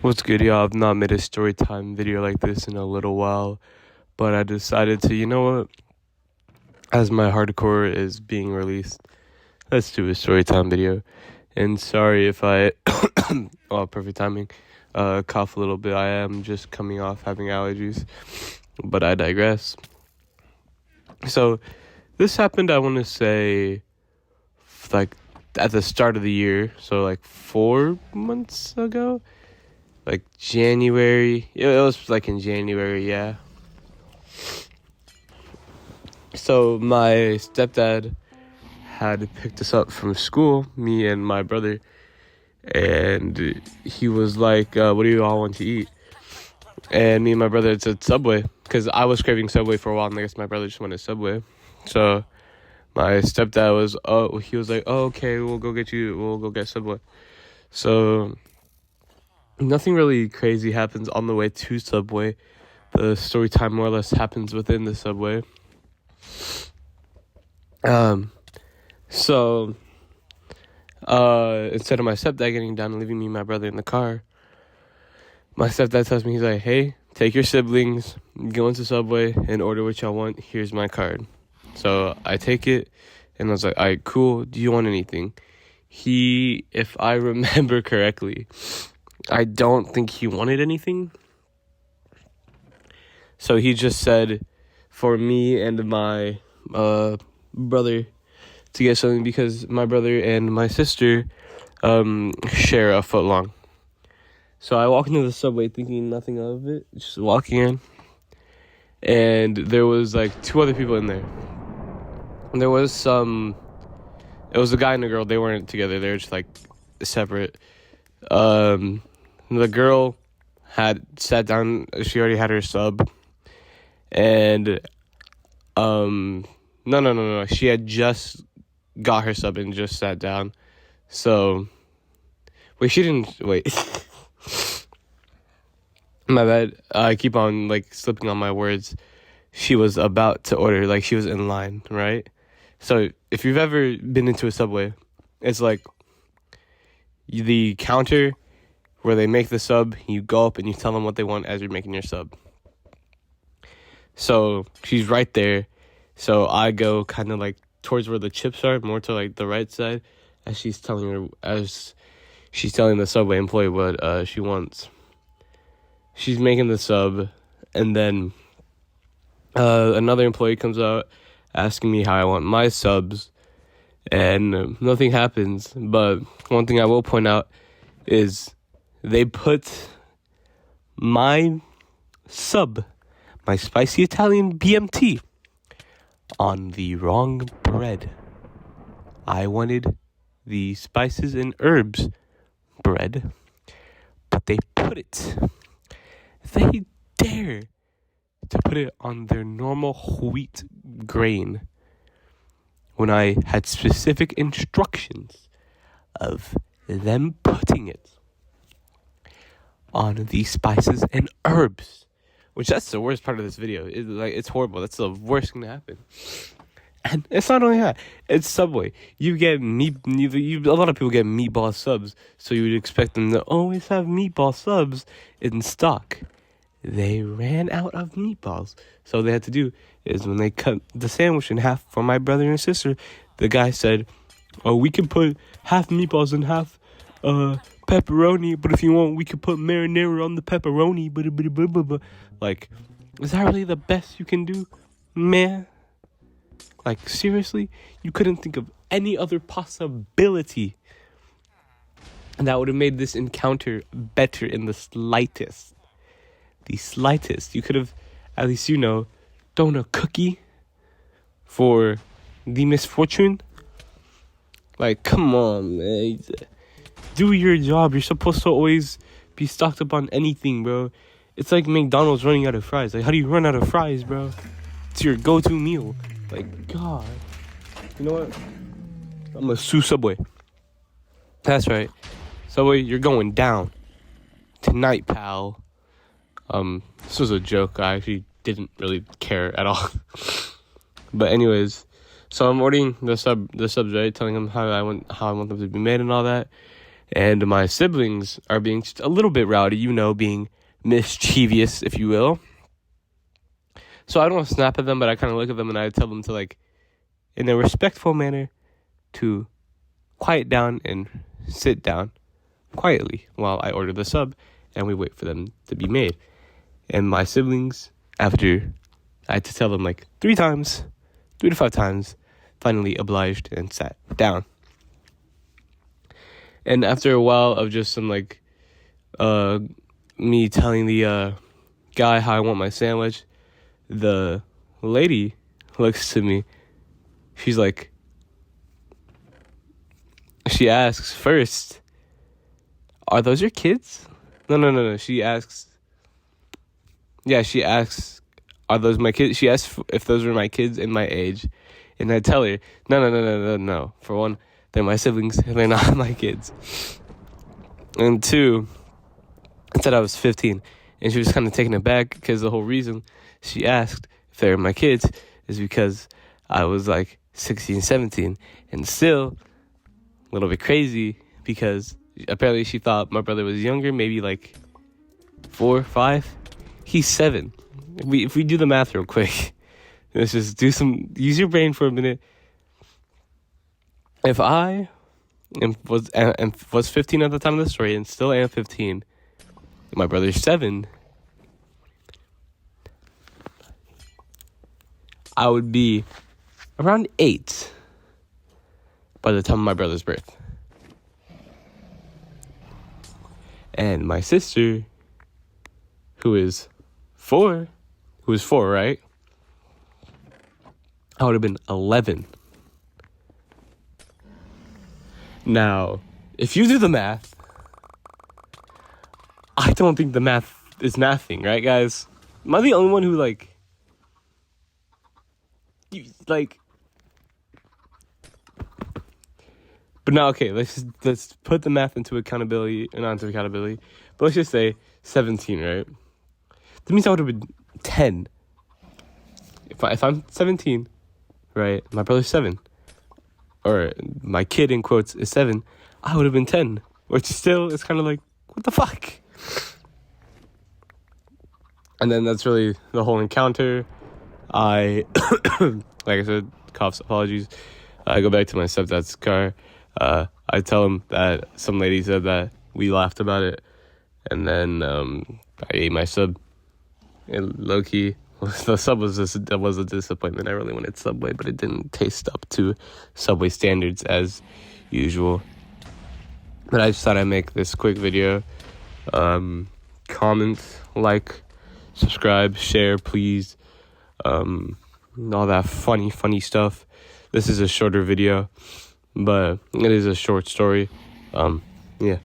What's good, y'all? I've not made a story time video like this in a little while, but I decided to, you know what? As my hardcore is being released, let's do a story time video. And sorry if I, oh, perfect timing, cough a little bit. I am just coming off having allergies, but I digress. So, this happened, I want to say, like, at the start of the year, so like 4 months ago. Like January. It was like in January, yeah. So my stepdad had picked us up from school, me and my brother, and he was like, what do you all want to eat? And me and my brother had said Subway, because I was craving Subway for a while, and I guess my brother just wanted Subway. So my stepdad was, he was like, oh, okay, we'll go get Subway. So nothing really crazy happens on the way to Subway. The story time more or less happens within the Subway. So instead of my stepdad getting down and leaving me and my brother in the car, my stepdad tells me, he's like, hey, take your siblings, go into Subway and order what y'all want. Here's my card. So I take it, and I was like, all right, cool. Do you want anything? He, if I remember correctly, I don't think he wanted anything. So he just said for me and my brother to get something, because my brother and my sister share a foot long. So I walk into the Subway thinking nothing of it, just walking in. And there was like 2 other people in there. And it was a guy and a girl. They weren't together. They were just like separate. The girl had sat down. She already had her sub. And no. She had just got her sub and just sat down. So she didn't wait. My bad. I keep on like slipping on my words. She was about to order, like she was in line, right? So if you've ever been into a Subway, it's like the counter where they make the sub, you go up and you tell them what they want as you're making your sub. So she's right there. So I go kind of like towards where the chips are, more to like the right side, as she's telling the Subway employee what she wants. She's making the sub, and then another employee comes out asking me how I want my subs, and nothing happens. But one thing I will point out is they put my sub, my spicy Italian BMT, on the wrong bread. I wanted the spices and herbs bread, but they dare to put it on their normal wheat grain when I had specific instructions of them putting it on the spices and herbs. Which, that's the worst part of this video. It's horrible. That's the worst thing to happen. And it's not only that. It's Subway. You get a lot of people get meatball subs, so you would expect them to always have meatball subs in stock. They ran out of meatballs. So what they had to do is, when they cut the sandwich in half for my brother and sister, the guy said, oh, we can put half meatballs and half pepperoni, but if you want, we could put marinara on the pepperoni. Like, is that really the best you can do, man? Like, seriously? You couldn't think of any other possibility that would have made this encounter better in the slightest. The slightest. You could have, at least, thrown a cookie for the misfortune. Like, come on, man. Do your job. You're supposed to always be stocked up on anything, bro. It's like McDonald's running out of fries. Like, how do you run out of fries, bro? It's your go-to meal. Like, God. You know what? I'm gonna sue Subway. That's right. Subway, you're going down tonight, pal. This was a joke. I actually didn't really care at all. But anyways, so I'm ordering the subs, right? Telling them how I want them to be made and all that. And my siblings are being just a little bit rowdy, being mischievous, if you will. So I don't snap at them, but I kind of look at them and I tell them to, like, in a respectful manner, to quiet down and sit down quietly while I order the sub and we wait for them to be made. And my siblings, after I had to tell them like 3 to 5 times, finally obliged and sat down. And after a while of just some like me telling the guy how I want my sandwich, the lady looks to me. She's like, she asks first, "Are those your kids?" No. She asks, "Are those my kids?" She asks if those were my kids in my age. And I tell her, no. For one, they're my siblings and they're not my kids. And 2, I said I was 15. And she was kind of taken aback because the whole reason she asked if they were my kids is because I was like 16, 17. And still a little bit crazy because apparently she thought my brother was younger, maybe like 4, 5. He's 7. If we do the math real quick, let's just use your brain for a minute. If I was 15 at the time of the story and still am 15, my brother's 7, I would be around 8 by the time of my brother's birth. And my sister, who is 4, right? I would have been 11. Now, if you do the math, I don't think the math is mathing, right, guys? Am I the only one who, But now, okay, let's put the math into accountability, not into accountability, but let's just say 17, right? That means I would have been 10. If I'm 17, right, my brother's 7, or my kid, in quotes, is 7, I would have been 10, which still is kind of like, what the fuck? And then that's really the whole encounter. Like I said, coughs, apologies. I go back to my stepdad's car. I tell him that some lady said that we laughed about it, and then I ate my sub. And low-key, the sub was a disappointment. I really wanted Subway, but it didn't taste up to Subway standards as usual. But I just thought I'd make this quick video. Comment, like, subscribe, share, please. All that funny stuff. This is a shorter video, but it is a short story. Yeah.